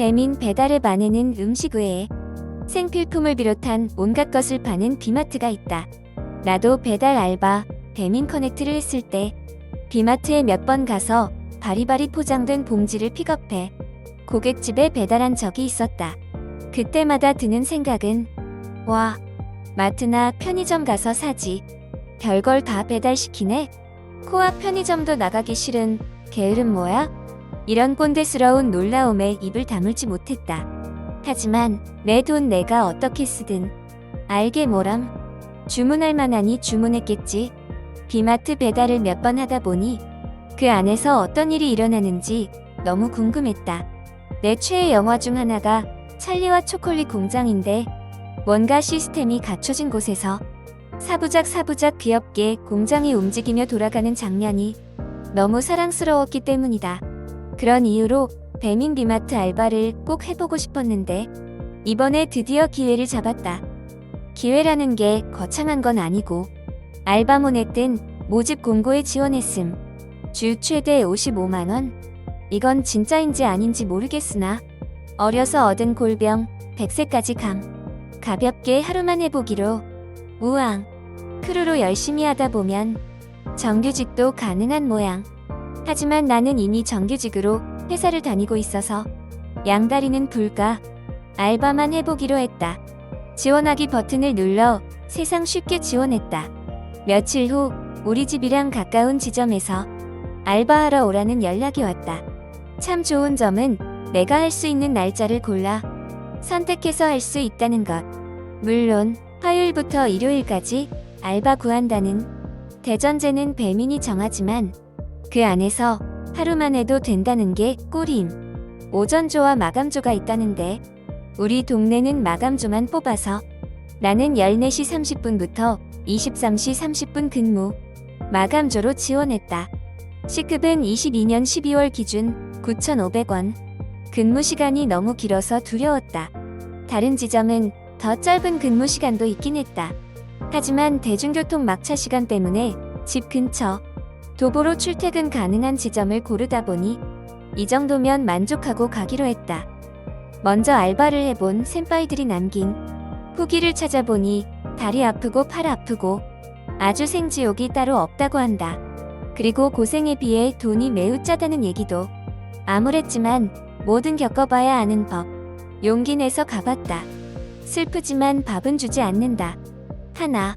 배민 배달에 반에는 음식 외에 생필품을 비롯한 온갖 것을 파는 비마트가 있다. 나도 배달 알바, 배민 커넥트를 했을 때 비마트에 몇 번 가서 바리바리 포장된 봉지를 픽업해 고객집에 배달한 적이 있었다. 그때마다 드는 생각은 와, 마트나 편의점 가서 사지. 별걸 다 배달시키네. 코앞 편의점도 나가기 싫은 게으름 뭐야? 이런 꼰대스러운 놀라움에 입을 다물지 못했다. 하지만 내 돈 내가 어떻게 쓰든 알게 뭐람. 주문할 만하니 주문했겠지. 비마트 배달을 몇 번 하다 보니 그 안에서 어떤 일이 일어나는지 너무 궁금했다. 내 최애 영화 중 하나가 찰리와 초콜릿 공장인데 뭔가 시스템이 갖춰진 곳에서 사부작 귀엽게 공장이 움직이며 돌아가는 장면이 너무 사랑스러웠기 때문이다. 그런 이유로 배민 비마트 알바를 꼭 해보고 싶었는데 이번에 드디어 기회를 잡았다. 기회라는 게 거창한 건 아니고 알바몬에 뜬 모집 공고에 지원했음. 주 최대 55만원? 이건 진짜인지 아닌지 모르겠으나 어려서 얻은 골병 100세까지 가볍게 하루만 해보기로 우왕. 크루로 열심히 하다 보면 정규직도 가능한 모양. 하지만 나는 이미 정규직으로 회사를 다니고 있어서 양다리는 불가. 알바만 해보기로 했다. 지원하기 버튼을 눌러 세상 쉽게 지원했다. 며칠 후 우리 집이랑 가까운 지점에서 알바하러 오라는 연락이 왔다. 참 좋은 점은 내가 할 수 있는 날짜를 골라 선택해서 할 수 있다는 것. 물론 화요일부터 일요일까지 알바 구한다는 대전제는 배민이 정하지만 그 안에서 하루만 해도 된다는 게 꿀임. 오전조와 마감조가 있다는데 우리 동네는 마감조만 뽑아서 나는 14시 30분부터 23시 30분 근무 마감조로 지원했다. 시급은 22년 12월 기준 9,500원. 근무 시간이 너무 길어서 두려웠다. 다른 지점은 더 짧은 근무 시간도 있긴 했다. 하지만 대중교통 막차 시간 때문에 집 근처 도보로 출퇴근 가능한 지점을 고르다 보니 이 정도면 만족하고 가기로 했다. 먼저 알바를 해본 센파이들이 남긴 후기를 찾아보니 다리 아프고 팔 아프고 아주 생지옥이 따로 없다고 한다. 그리고 고생에 비해 돈이 매우 짜다는 얘기도 암울했지만 뭐든 겪어봐야 아는 법. 용기 내서 가봤다. 슬프지만 밥은 주지 않는다. 하나.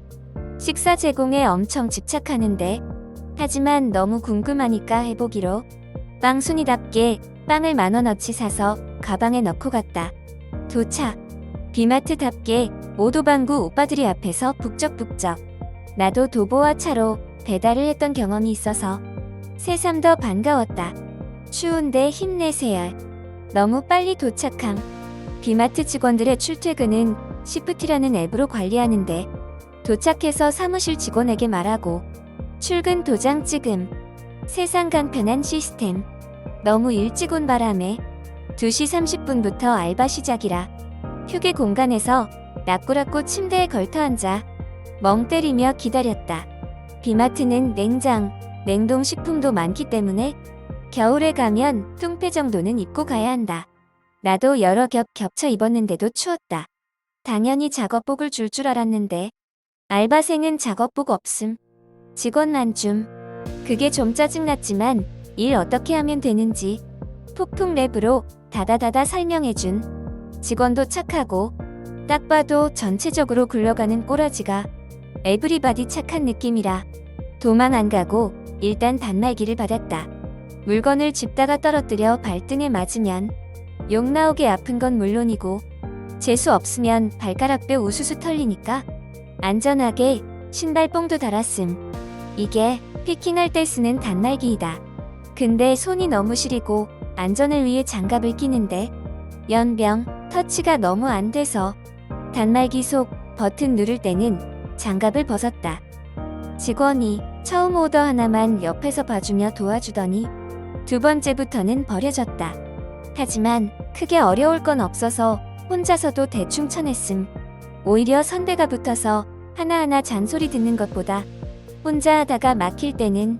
식사 제공에 엄청 집착하는데 하지만 너무 궁금하니까 해보기로 빵순이답게 빵을 10,000원어치 사서 가방에 넣고 갔다. 도착. 비마트답게 오도방구 오빠들이 앞에서 북적북적. 나도 도보와 차로 배달을 했던 경험이 있어서 새삼 더 반가웠다. 추운데 힘내세요. 너무 빨리 도착함. 비마트 직원들의 출퇴근은 시프티라는 앱으로 관리하는데 도착해서 사무실 직원에게 말하고 출근 도장 찍음. 세상 간편한 시스템. 너무 일찍 온 바람에 2시 30분부터 알바 시작이라 휴게 공간에서 나꾸라꾸 침대에 걸터앉아 멍 때리며 기다렸다. 비마트는 냉장, 냉동식품도 많기 때문에 겨울에 가면 뚱패 정도는 입고 가야 한다. 나도 여러 겹 겹쳐 입었는데도 추웠다. 당연히 작업복을 줄 알았는데 알바생은 작업복 없음. 직원만 줌. 그게 좀 짜증났지만 일 어떻게 하면 되는지 폭풍 랩으로 다다다다 설명해준 직원도 착하고 딱 봐도 전체적으로 굴러가는 꼬라지가 에브리바디 착한 느낌이라 도망 안 가고 일단 단말기를 받았다. 물건을 짚다가 떨어뜨려 발등에 맞으면 욕 나오게 아픈 건 물론이고 재수 없으면 발가락뼈 우수수 털리니까 안전하게 신발봉도 달았음. 이게 피킹할 때 쓰는 단말기이다. 근데 손이 너무 시리고 안전을 위해 장갑을 끼는데 연병 터치가 너무 안 돼서 단말기 속 버튼 누를 때는 장갑을 벗었다. 직원이 처음 오더 하나만 옆에서 봐주며 도와주더니 두 번째부터는 버려졌다. 하지만 크게 어려울 건 없어서 혼자서도 대충 쳐냈음. 오히려 선배가 붙어서 하나하나 잔소리 듣는 것보다 혼자 하다가 막힐 때는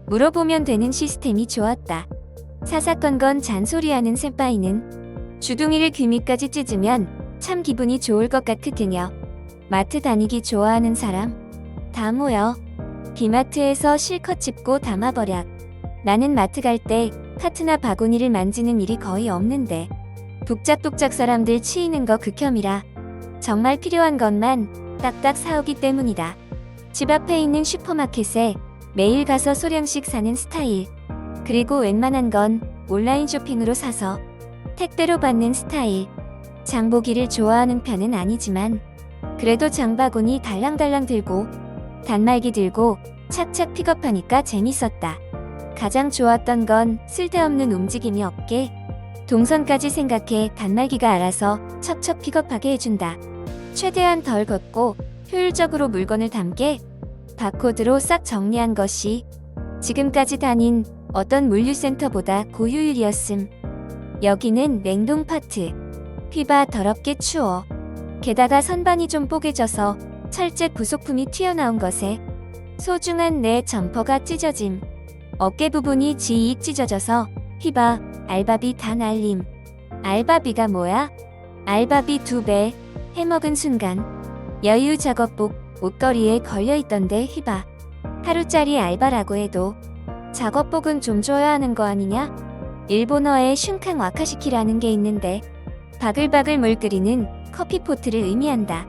물어보면 되는 시스템이 좋았다. 사사건건 잔소리하는 센파이는 주둥이를 귀밑까지 찢으면 참 기분이 좋을 것 같으냐. 마트 다니기 좋아하는 사람? 다 모여. 비마트에서 실컷 찝고 담아버려. 나는 마트 갈 때 카트나 바구니를 만지는 일이 거의 없는데 북작북작 사람들 치이는 거 극혐이라 정말 필요한 것만 딱딱 사오기 때문이다. 집 앞에 있는 슈퍼마켓에 매일 가서 소량씩 사는 스타일. 그리고 웬만한 건 온라인 쇼핑으로 사서 택배로 받는 스타일. 장보기를 좋아하는 편은 아니지만 그래도 장바구니 달랑달랑 들고 단말기 들고 착착 픽업하니까 재밌었다. 가장 좋았던 건 쓸데없는 움직임이 없게 동선까지 생각해 단말기가 알아서 척척 픽업하게 해준다. 최대한 덜 걷고 효율적으로 물건을 담게 바코드로 싹 정리한 것이 지금까지 다닌 어떤 물류센터보다 고효율이었음. 여기는 냉동 파트. 휘바 더럽게 추워. 게다가 선반이 좀 뽀개져서 철제 부속품이 튀어나온 것에 소중한 내 점퍼가 찢어짐. 어깨 부분이 지익 찢어져서 휘바 알바비 다 날림. 알바비가 뭐야? 알바비 2배 해먹은 순간 여유 작업복 옷걸이에 걸려있던데 휘바. 하루짜리 알바라고 해도 작업복은 좀 줘야 하는 거 아니냐? 일본어에 슌캉 와카시키라는 게 있는데 바글바글 물 끓이는 커피포트를 의미한다.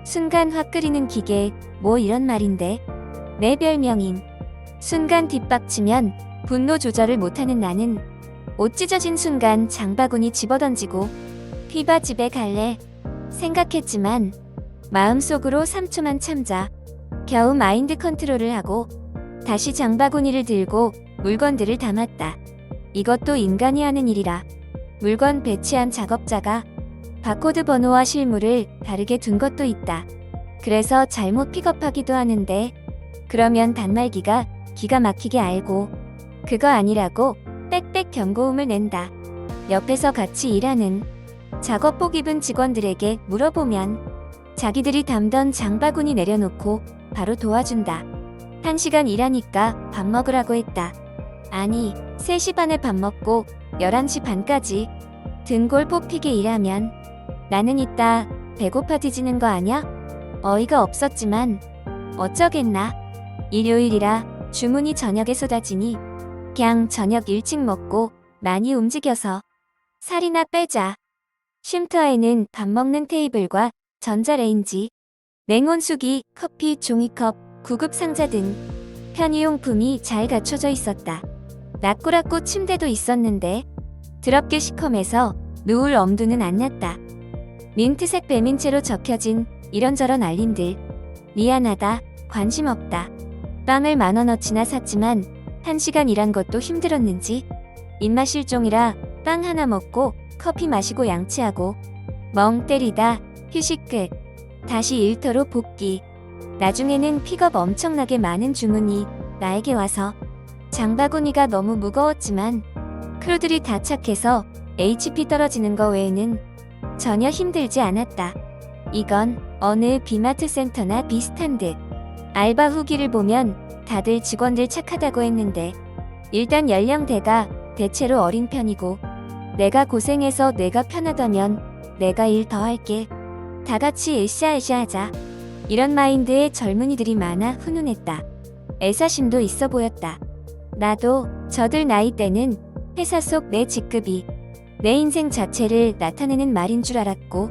순간 확 끓이는 기계 뭐 이런 말인데 내 별명임. 순간 뒷박치면 분노 조절을 못하는 나는 옷 찢어진 순간 장바구니 집어던지고 휘바 집에 갈래 생각했지만 마음속으로 3초만 참자. 겨우 마인드 컨트롤을 하고 다시 장바구니를 들고 물건들을 담았다. 이것도 인간이 하는 일이라. 물건 배치한 작업자가 바코드 번호와 실물을 다르게 둔 것도 있다. 그래서 잘못 픽업하기도 하는데 그러면 단말기가 기가 막히게 알고 그거 아니라고 빽빽 경고음을 낸다. 옆에서 같이 일하는 작업복 입은 직원들에게 물어보면 자기들이 담던 장바구니 내려놓고 바로 도와준다. 1시간 일하니까 밥 먹으라고 했다. 아니 3시 반에 밥 먹고 11시 반까지 등골 뽑히게 일하면 나는 이따 배고파 뒤지는 거 아냐? 어이가 없었지만 어쩌겠나. 일요일이라 주문이 저녁에 쏟아지니 그냥 저녁 일찍 먹고 많이 움직여서 살이나 빼자. 쉼터에는 밥 먹는 테이블과 전자레인지, 냉온수기, 커피, 종이컵, 구급 상자 등 편의용품이 잘 갖춰져 있었다. 낙구락구 침대도 있었는데 더럽게 시커매서 누울 엄두는 안 났다. 민트색 배민채로 적혀진 이런저런 알림들. 미안하다, 관심 없다. 빵을 10,000원어치나 샀지만 1시간 일한 것도 힘들었는지 입맛 일종이라 빵 하나 먹고 커피 마시고 양치하고 멍 때리다 휴식 끝. 다시 일터로 복귀. 나중에는 픽업 엄청나게 많은 주문이 나에게 와서 장바구니가 너무 무거웠지만 크루들이 다 착해서 HP 떨어지는 거 외에는 전혀 힘들지 않았다. 이건 어느 비마트 센터나 비슷한 듯. 알바 후기를 보면 다들 직원들 착하다고 했는데 일단 연령대가 대체로 어린 편이고 내가 고생해서 내가 편하다면 내가 일 더 할게. 다 같이 으쌰으쌰 하자. 이런 마인드의 젊은이들이 많아 훈훈했다. 애사심도 있어 보였다. 나도 저들 나이 때는 회사 속 내 직급이 내 인생 자체를 나타내는 말인 줄 알았고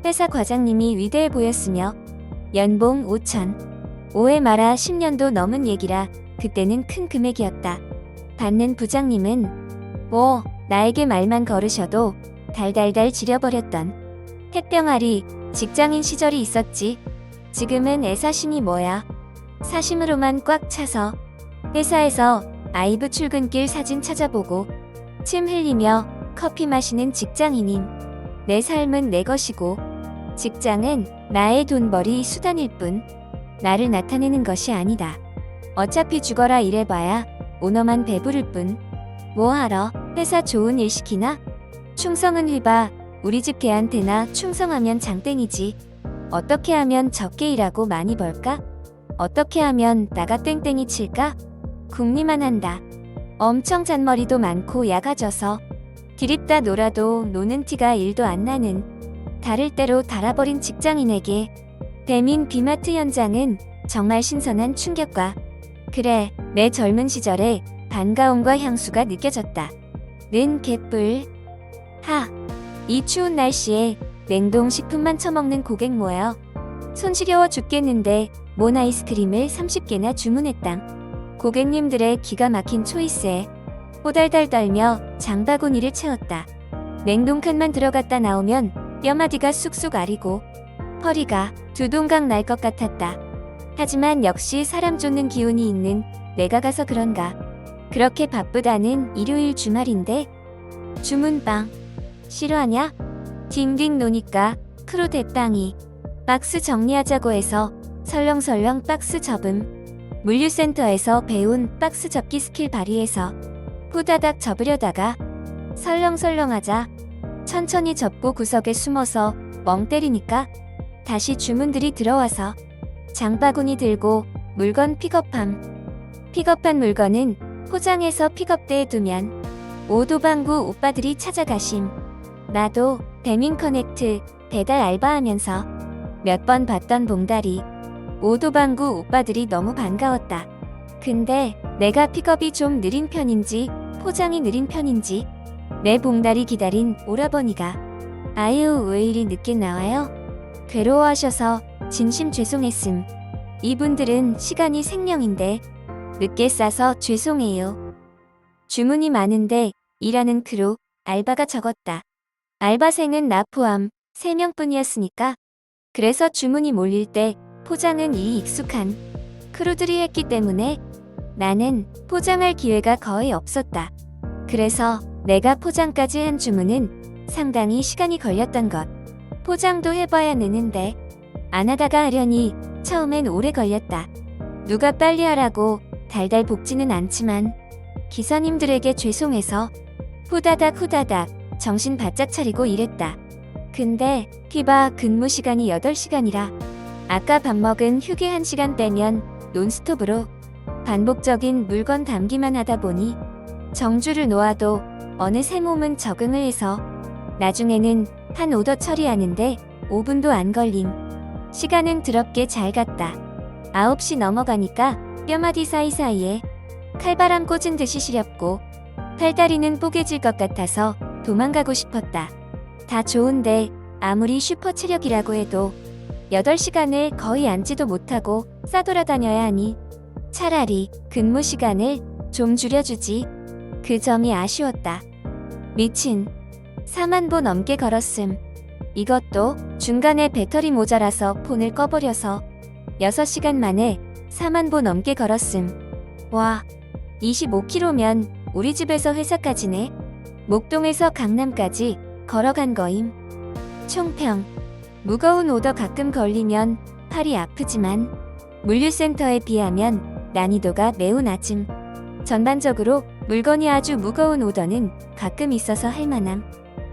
회사 과장님이 위대해 보였으며 연봉 5천. 오해 마라 10년도 넘은 얘기라 그때는 큰 금액이었다. 받는 부장님은 뭐 나에게 말만 걸으셔도 달달달 지려버렸던 햇병아리 직장인 시절이 있었지. 지금은 애사심이 뭐야. 사심으로만 꽉 차서 회사에서 아이브 출근길 사진 찾아보고 침 흘리며 커피 마시는 직장인임. 내 삶은 내 것이고 직장은 나의 돈벌이 수단일 뿐 나를 나타내는 것이 아니다. 어차피 죽어라 일해봐야 오너만 배부를 뿐 뭐하러 회사 좋은 일 시키나? 충성은 휘바. 우리 집 개한테나 충성하면 장땡이지. 어떻게 하면 적게 일하고 많이 벌까? 어떻게 하면 나가 땡땡이 칠까? 궁리만 한다. 엄청 잔머리도 많고 약아져서 디립다 놀아도 노는 티가 1도 안 나는 달을 대로 달아버린 직장인에게 배민 비마트 현장은 정말 신선한 충격과 그래 내 젊은 시절의 반가움과 향수가 느껴졌다. 는 개뿔. 이 추운 날씨에 냉동식품만 처먹는 고객 모여 손 시려워 죽겠는데 몬 아이스크림을 30개나 주문했당. 고객님들의 기가 막힌 초이스에 호달달 떨며 장바구니를 채웠다. 냉동칸만 들어갔다 나오면 뼈마디가 쑥쑥 아리고 허리가 두 동강 날 것 같았다. 하지만 역시 사람 쫓는 기운이 있는 내가 가서 그런가. 그렇게 바쁘다는 일요일 주말인데 주문빵 싫어하냐? 딩딩 노니까 크루 대빵이 박스 정리하자고 해서 설렁설렁 박스 접음. 물류센터에서 배운 박스 접기 스킬 발휘해서 후다닥 접으려다가 설렁설렁하자 천천히 접고 구석에 숨어서 멍 때리니까 다시 주문들이 들어와서 장바구니 들고 물건 픽업함. 픽업한 물건은 포장해서 픽업대에 두면 오도방구 오빠들이 찾아가심. 나도 배민 커넥트 배달 알바하면서 몇 번 봤던 봉다리 오도방구 오빠들이 너무 반가웠다. 근데 내가 픽업이 좀 느린 편인지 포장이 느린 편인지 내 봉다리 기다린 오라버니가 아유 왜 이리 늦게 나와요? 괴로워하셔서 진심 죄송했음. 이분들은 시간이 생명인데 늦게 싸서 죄송해요. 주문이 많은데 일하는 크루 알바가 적었다. 알바생은 나 포함 3명뿐이었으니까 그래서 주문이 몰릴 때 포장은 이리 익숙한 크루들이 했기 때문에 나는 포장할 기회가 거의 없었다. 그래서 내가 포장까지 한 주문은 상당히 시간이 걸렸던 것. 포장도 해봐야 느는데 안 하다가 하려니 처음엔 오래 걸렸다. 누가 빨리 하라고 달달 볶지는 않지만 기사님들에게 죄송해서 후다닥 정신 바짝 차리고 일했다. 근데 티바 근무 시간이 8시간이라 아까 밥 먹은 휴게 1시간 빼면 논스톱으로 반복적인 물건 담기만 하다 보니 정주를 놓아도 어느새 몸은 적응을 해서 나중에는 한 오더 처리하는데 5분도 안 걸림. 시간은 더럽게 잘 갔다. 9시 넘어가니까 뼈마디 사이사이에 칼바람 꽂은 듯이 시렵고 팔다리는 뽀개질 것 같아서 도망가고 싶었다. 다 좋은데 아무리 슈퍼 체력이라고 해도 8시간을 거의 앉지도 못하고 싸돌아다녀야 하니 차라리 근무 시간을 좀 줄여주지. 그 점이 아쉬웠다. 미친 4만 보 넘게 걸었음. 이것도 중간에 배터리 모자라서 폰을 꺼버려서 6시간 만에 4만 보 넘게 걸었음. 와, 25km면 우리 집에서 회사까지네. 목동에서 강남까지 걸어간 거임. 총평. 무거운 오더 가끔 걸리면 팔이 아프지만 물류센터에 비하면 난이도가 매우 낮음. 전반적으로 물건이 아주 무거운 오더는 가끔 있어서 할만함.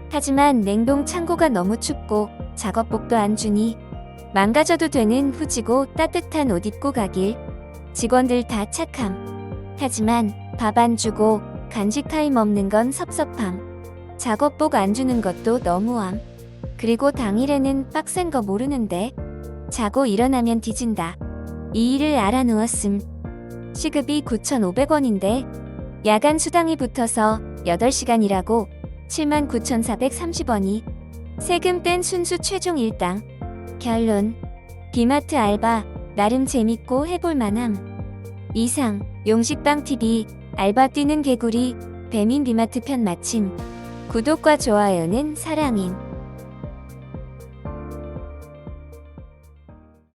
하지만 냉동 창고가 너무 춥고 작업복도 안 주니 망가져도 되는 후지고 따뜻한 옷 입고 가길. 직원들 다 착함. 하지만 밥 안 주고 간식 타임 없는 건 섭섭함. 작업복 안 주는 것도 너무함. 그리고 당일에는 빡센 거 모르는데 자고 일어나면 뒤진다. 이 일을 알아누웠음. 시급이 9,500원인데 야간 수당이 붙어서 8시간이라고 79,430원이 세금 뺀 순수 최종 일당. 결론. 비마트 알바 나름 재밌고 해볼만함. 이상 용식빵TV 알바 뛰는 개구리 배민 비마트 편 마침. 구독과 좋아요는 사랑임.